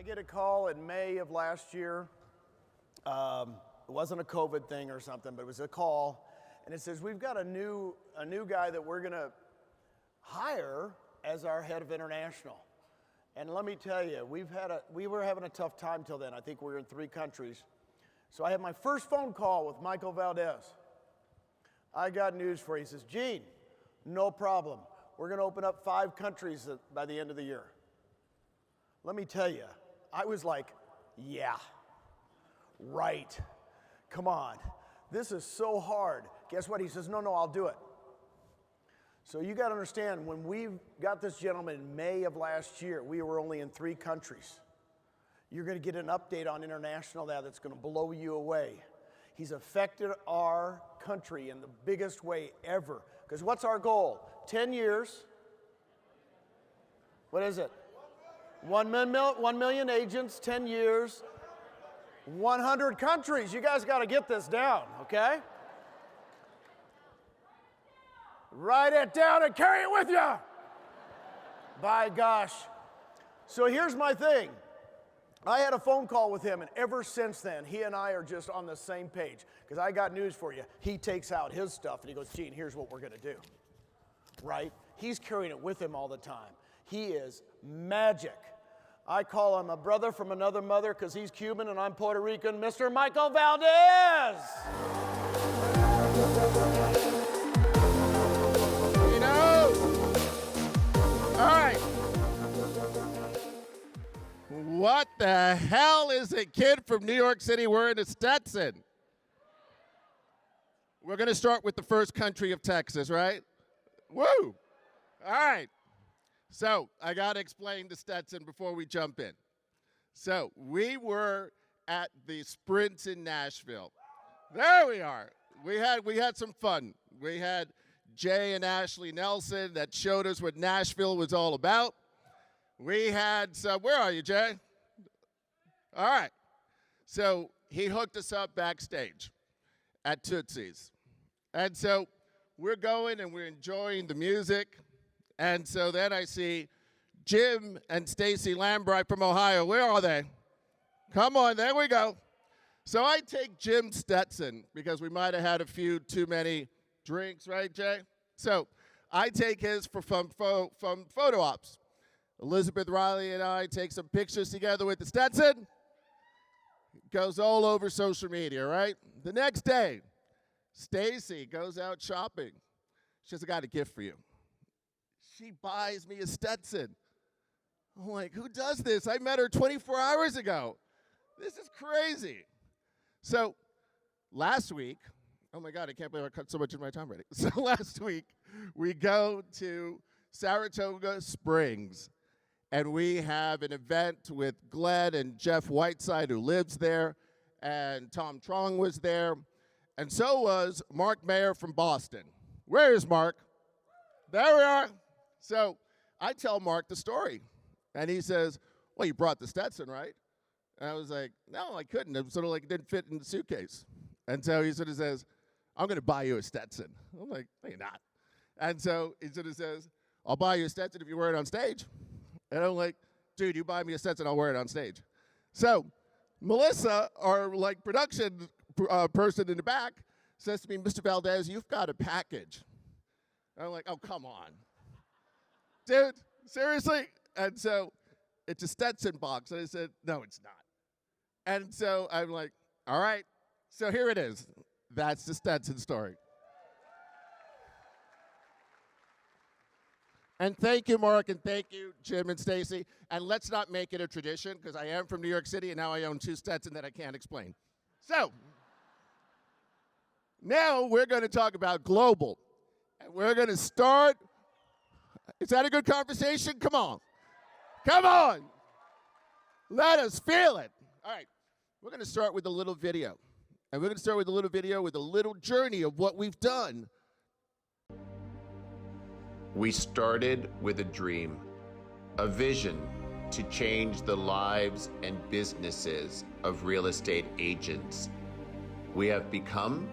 get a call in May of last year. It wasn't a COVID thing or something, but it was a call. And it says, we've got a new guy that we're going to hire as our head of international. And let me tell you, we were having a tough time till then. I think we were in 3 countries. So I had my first phone call with Michael Valdes. I got news for you. He says, Gene, no problem. We're going to open up 5 countries by the end of the year. Let me tell you, I was like, yeah, right. Come on. This is so hard. Guess what? He says, no, I'll do it. So you got to understand, when we got this gentleman in May of last year, we were only in 3 countries. You're going to get an update on international now that's going to blow you away. He's affected our country in the biggest way ever. Because what's our goal? 10 years. What is it? 1 million agents, 10 years, 100 countries. You guys got to get this down, okay? Write it down and carry it with you. By gosh. So here's my thing. I had a phone call with him, and ever since then, he and I are just on the same page. Because I got news for you. He takes out his stuff, and he goes, Gene, here's what we're going to do. Right? He's carrying it with him all the time. He is magic. I call him a brother from another mother because he's Cuban and I'm Puerto Rican, Mr. Michael Valdes. You know, all right. What the hell is a kid from New York City wearing a Stetson? We're going to start with the first country of Texas, right? Woo! All right. So I got to explain the Stetson before we jump in. So we were at the Sprint in Nashville. There we are. We had some fun. We had Jay and Ashley Nelson that showed us what Nashville was all about. We had some, where are you, Jay? All right. So he hooked us up backstage at Tootsie's. And so we're going and we're enjoying the music. And so then I see Jim and Stacy Lambright from Ohio. Where are they? Come on, there we go. So I take Jim Stetson because we might have had a few too many drinks, right, Jay? So I take his from photo ops. Elizabeth Riley and I take some pictures together with the Stetson. It goes all over social media, right? The next day, Stacy goes out shopping. She says, I got a gift for you. She buys me a Stetson. I'm like, who does this? I met her 24 hours ago. This is crazy. So last week, oh my God, I can't believe I cut so much of my time already. So last week, we go to Saratoga Springs, and we have an event with Glenn and Jeff Whiteside, who lives there, and Tom Trong was there, and so was Mark Mayer from Boston. Where is Mark? There we are. So I tell Mark the story, and he says, well, you brought the Stetson, right? And I was like, no, I couldn't. It sort of like it didn't fit in the suitcase. And so he sort of says, I'm going to buy you a Stetson. I'm like, no, you're not. And so he sort of says, I'll buy you a Stetson if you wear it on stage. And I'm like, dude, you buy me a Stetson, I'll wear it on stage. So Melissa, our like production person in the back, says to me, Mr. Valdes, you've got a package. And I'm like, oh, come on. Dude, seriously? And so it's a Stetson box. And I said, no, it's not. And so I'm like, all right. So here it is. That's the Stetson story. And thank you, Mark, and thank you, Jim and Stacy. And let's not make it a tradition, because I am from New York City, and now I own 2 Stetson that I can't explain. So now we're going to talk about global. And we're going to start. Is that a good conversation? Come on. Come on. Let us feel it. All right. We're going to start with a little video. And we're going to start with a little video with a little journey of what we've done. We started with a dream, a vision to change the lives and businesses of real estate agents. We have become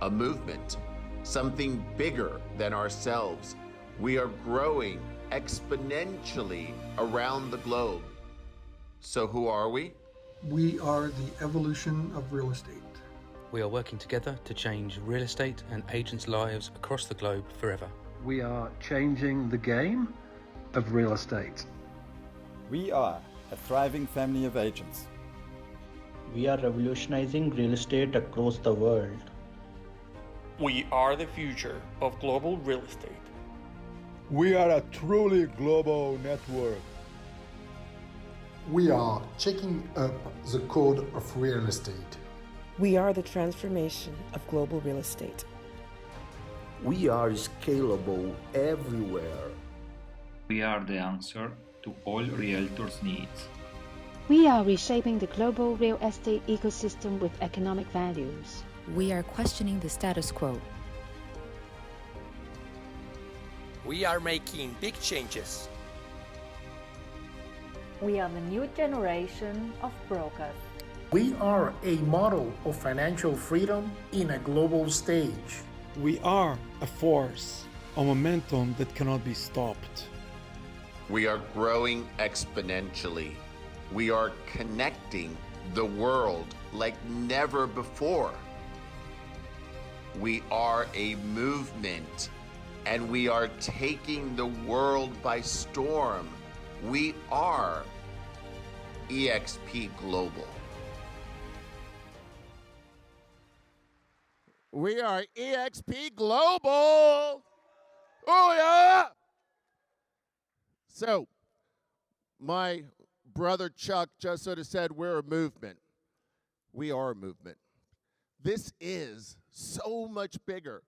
a movement, something bigger than ourselves. We are growing exponentially around the globe. So who are we? We are the evolution of real estate. We are working together to change real estate and agents' lives across the globe forever. We are changing the game of real estate. We are a thriving family of agents. We are revolutionizing real estate across the world. We are the future of global real estate. We are a truly global network. We are checking up the code of real estate. We are the transformation of global real estate. We are scalable everywhere. We are the answer to all realtors' needs. We are reshaping the global real estate ecosystem with economic values. We are questioning the status quo. We are making big changes. We are the new generation of brokers. We are a model of financial freedom in a global stage. We are a force, a momentum that cannot be stopped. We are growing exponentially. We are connecting the world like never before. We are a movement, and we are taking the world by storm. We are eXp Global. We are eXp Global. Oh, yeah. So, my brother Chuck just sort of said we're a movement. We are a movement. This is so much bigger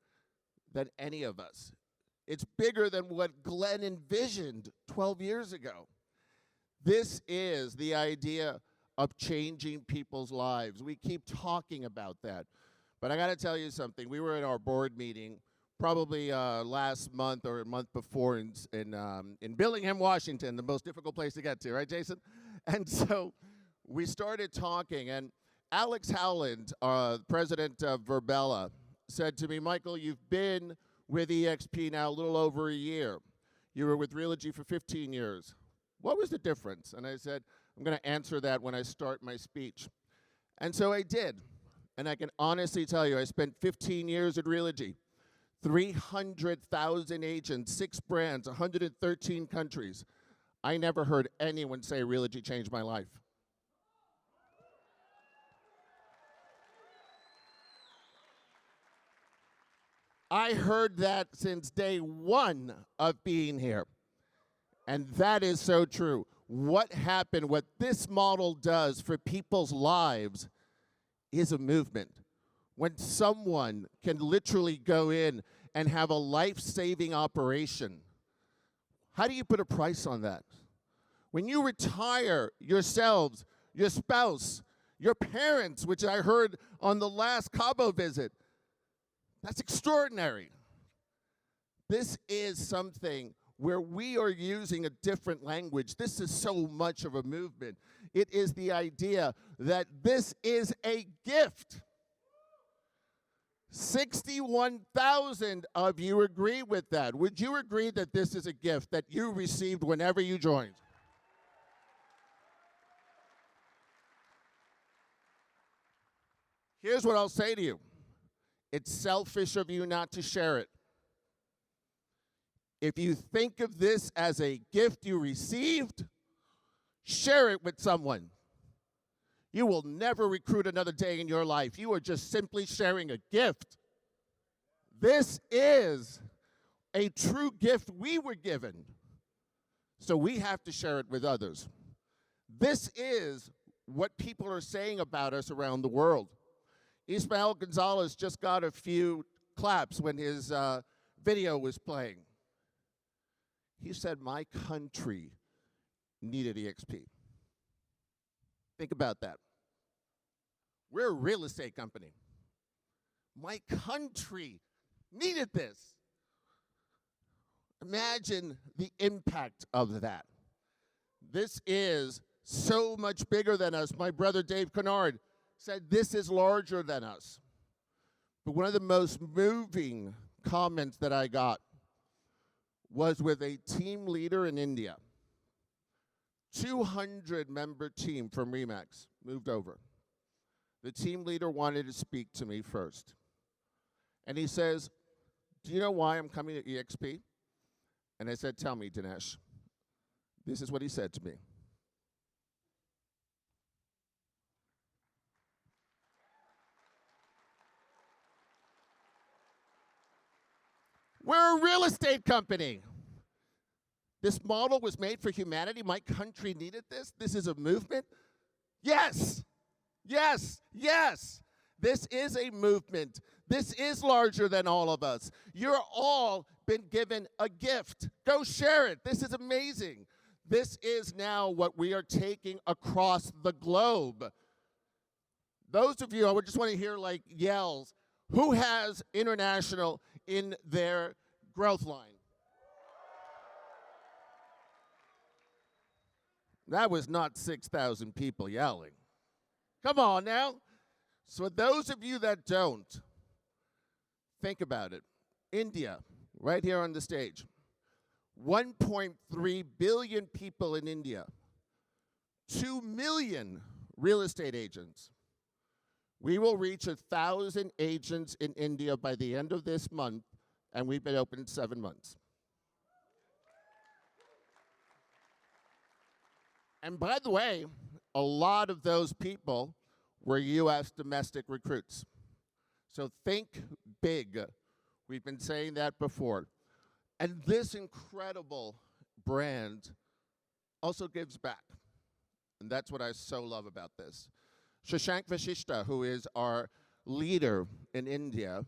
than any of us. It's bigger than what Glenn envisioned 12 years ago. This is the idea of changing people's lives. We keep talking about that. But I got to tell you something. We were at our board meeting probably last month or a month before in Bellingham, Washington, the most difficult place to get to, right, Jason? And so we started talking, and Alex Howland, president of Verbella, said to me, Michael, you've been with eXp now a little over a year. You were with Realogy for 15 years. What was the difference? And I said, I'm going to answer that when I start my speech. And so I did. And I can honestly tell you, I spent 15 years at Realogy, 300,000 agents, 6 brands, 113 countries. I never heard anyone say Realogy changed my life. I heard that since day one of being here. And that is so true. What happened, what this model does for people's lives is a movement. When someone can literally go in and have a life-saving operation, how do you put a price on that? When you retire yourselves, your spouse, your parents, which I heard on the last Cabo visit, that's extraordinary. This is something where we are using a different language. This is so much of a movement. It is the idea that this is a gift. 61,000 of you agree with that. Would you agree that this is a gift that you received whenever you joined? Here's what I'll say to you. It's selfish of you not to share it. If you think of this as a gift you received, share it with someone. You will never recruit another day in your life. You are just simply sharing a gift. This is a true gift we were given, so we have to share it with others. This is what people are saying about us around the world. Ismael Gonzalez just got a few claps when his video was playing. He said, my country needed eXp. Think about that. We're a real estate company. My country needed this. Imagine the impact of that. This is so much bigger than us. My brother Dave Kennard said this is larger than us. But one of the most moving comments that I got was with a team leader in India. 200-member team from Remax moved over. The team leader wanted to speak to me first. And he says, "Do you know why I'm coming to EXP?" And I said, "Tell me, Dinesh." This is what he said to me. "We're a real estate company. This model was made for humanity. My country needed this. This is a movement." Yes, yes, yes. This is a movement. This is larger than all of us. You're all been given a gift. Go share it. This is amazing. This is now what we are taking across the globe. Those of you, I would just want to hear like yells. Who has international in their growth line? That was not 6,000 people yelling. Come on now. So those of you that don't, think about it. India, right here on the stage. 1.3 billion people in India. 2 million real estate agents. We will reach 1,000 agents in India by the end of this month, and we've been open 7 months. And by the way, a lot of those people were U.S. domestic recruits. So think big. We've been saying that before. And this incredible brand also gives back. And that's what I so love about this. Shashank Vashishta, who is our leader in India,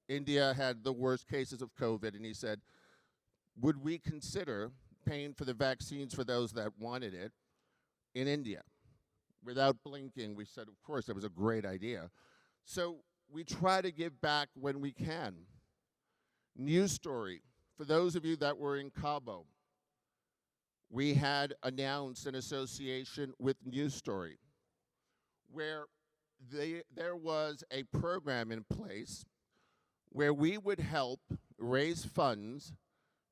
India had the worst cases of COVID, and he said, would we consider paying for the vaccines for those that wanted it in India? Without blinking, we said, of course, that was a great idea. So we try to give back when we can. News story, for those of you that were in Cabo, we had announced an association with News Story where there was a program in place where we would help raise funds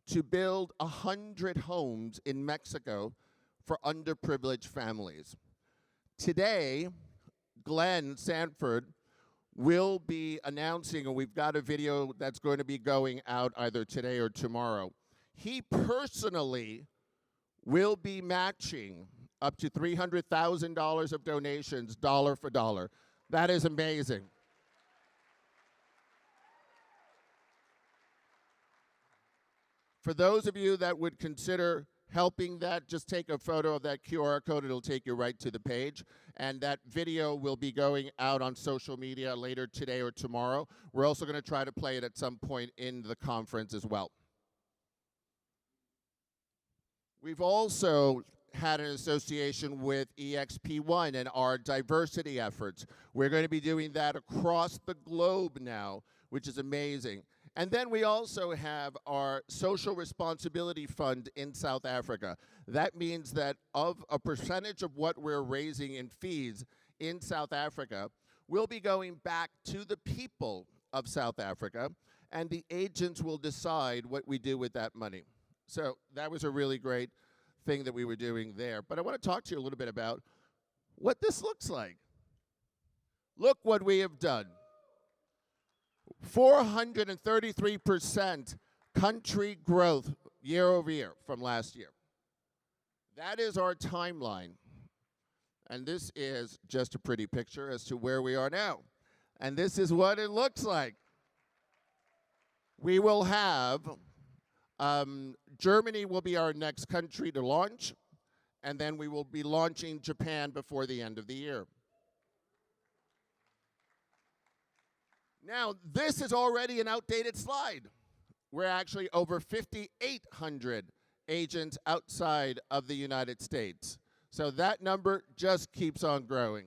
to build 100 homes in Mexico for underprivileged families. Today, Glenn Sanford will be announcing, and we've got a video that's going to be going out either today or tomorrow. He personally will be matching up to $300,000 of donations, dollar for dollar. That is amazing. For those of you that would consider helping that, just take a photo of that QR code. It'll take you right to the page. And that video will be going out on social media later today or tomorrow. We're also going to try to play it at some point in the conference as well. We've also had an association with EXP1 and our diversity efforts. We're going to be doing that across the globe now, which is amazing. And then we also have our social responsibility fund in South Africa. That means that of a percentage of what we're raising in fees in South Africa, we'll be going back to the people of South Africa, and the agents will decide what we do with that money. So that was a really great thing that we were doing there. But I want to talk to you a little bit about what this looks like. Look what we have done. 433% country growth year over year from last year. That is our timeline. And this is just a pretty picture as to where we are now. And this is what it looks like. We will have, Germany will be our next country to launch, and then we will be launching Japan before the end of the year. Now, this is already an outdated slide. We're actually over 5,800 agents outside of the United States. So that number just keeps on growing.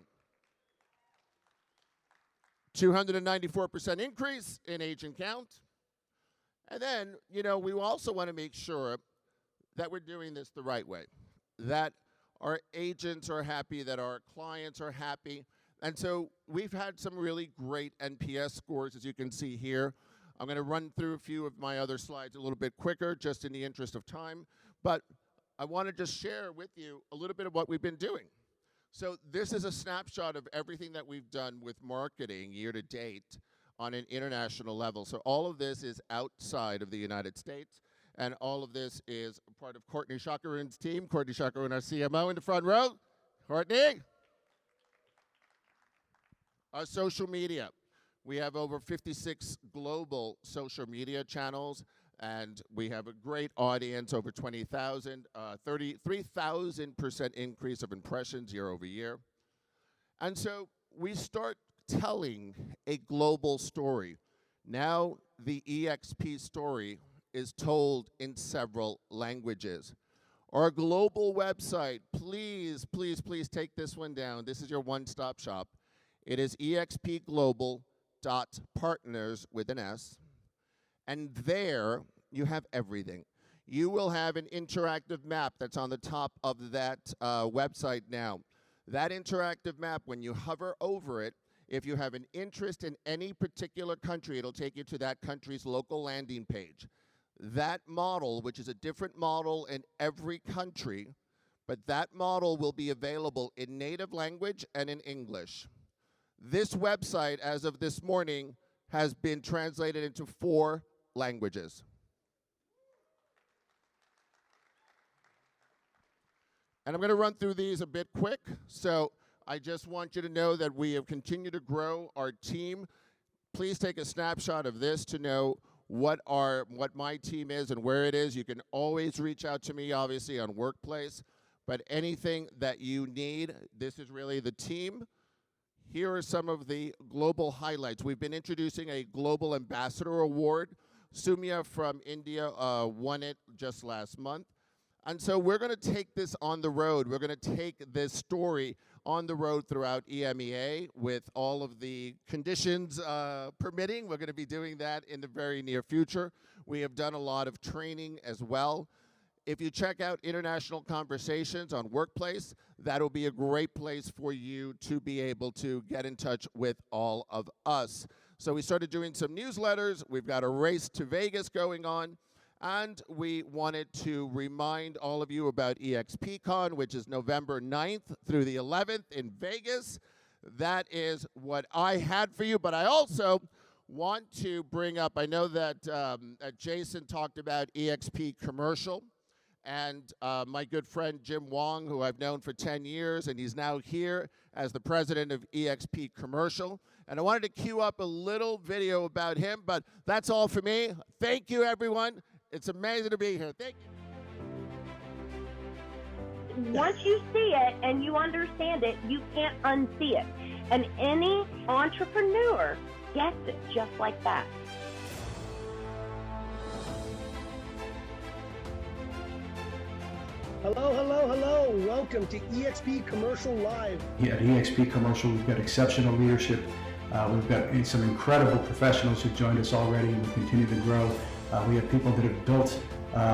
294% increase in agent count. And then, you know, we also want to make sure that we're doing this the right way, that our agents are happy, that our clients are happy. And so we've had some really great NPS scores, as you can see here. I'm going to run through a few of my other slides a little bit quicker, just in the interest of time. But I want to just share with you a little bit of what we've been doing. So this is a snapshot of everything that we've done with marketing year to date on an international level. So all of this is outside of the United States, and all of this is part of Courtney Chakarun's team. Courtney Chakarun, our CMO, in the front row. Courtney. Our social media. We have over 56 global social media channels, and we have a great audience, over 20,000, 33,000% increase of impressions year over year. And so we start telling a global story. Now the EXP story is told in several languages. Our global website, please, please, please take this one down. This is your one-stop shop. It is expglobal.partners with an S. And there you have everything. You will have an interactive map that's on the top of that website now. That interactive map, when you hover over it, if you have an interest in any particular country, it'll take you to that country's local landing page. That model, which is a different model in every country, but that model will be available in native language and in English. This website, as of this morning, has been translated into 4 languages. And I'm going to run through these a bit quick. So I just want you to know that we have continued to grow our team. Please take a snapshot of this to know what my team is and where it is. You can always reach out to me, obviously, on Workplace. But anything that you need, this is really the team. Here are some of the global highlights. We've been introducing a Global Ambassador Award. Sumya from India won it just last month. And so we're going to take this on the road. We're going to take this story on the road throughout EMEA with all of the conditions permitting. We're going to be doing that in the very near future. We have done a lot of training as well. If you check out International Conversations on Workplace, that'll be a great place for you to be able to get in touch with all of us. So we started doing some newsletters. We've got a race to Vegas going on. And we wanted to remind all of you about EXPCon, which is November 9th through the 11th in Vegas. That is what I had for you. But I also want to bring up, I know that Jason talked about EXP Commercial. And my good friend Jim Wong, who I've known for 10 years, and he's now here as the president of EXP Commercial. And I wanted to cue up a little video about him, but that's all for me. Thank you, everyone. It's amazing to be here. Thank you. Once you see it and you understand it, you can't unsee it. And any entrepreneur gets it just like that. Hello, hello, hello. Welcome to EXP Commercial Live. Yeah, at EXP Commercial, we've got exceptional leadership. We've got some incredible professionals who've joined us already, and we continue to grow. We have people that have built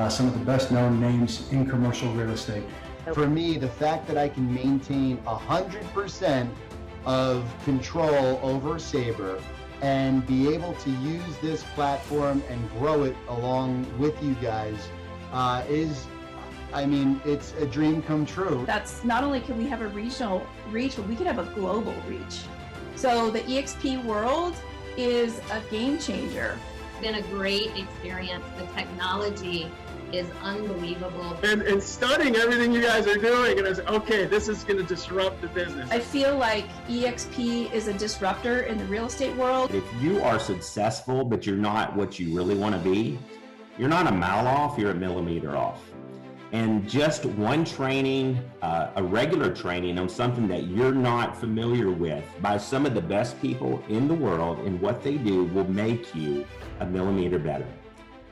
some of the best known names in commercial real estate. For me, the fact that I can maintain 100% of control over Sabre and be able to use this platform and grow it along with you guys it's a dream come true. That's not only can we have a regional reach, but we could have a global reach. So the EXP world is a game changer. It's been a great experience. The technology is unbelievable. And studying everything you guys are doing, and I was okay, this is going to disrupt the business. I feel like EXP is a disruptor in the real estate world. If you are successful, but you're not what you really want to be, you're not a mile off, you're a millimeter off. And just one training, a regular training on something that you're not familiar with by some of the best people in the world and what they do will make you a millimeter better.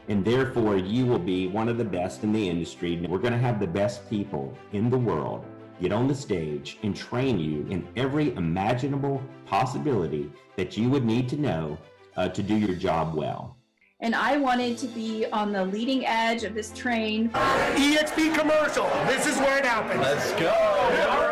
And therefore, you will be one of the best in the industry. We're going to have the best people in the world get on the stage and train you in every imaginable possibility that you would need to know to do your job well. And I wanted to be on the leading edge of this train. EXP Commercial, this is where it happens. Let's go.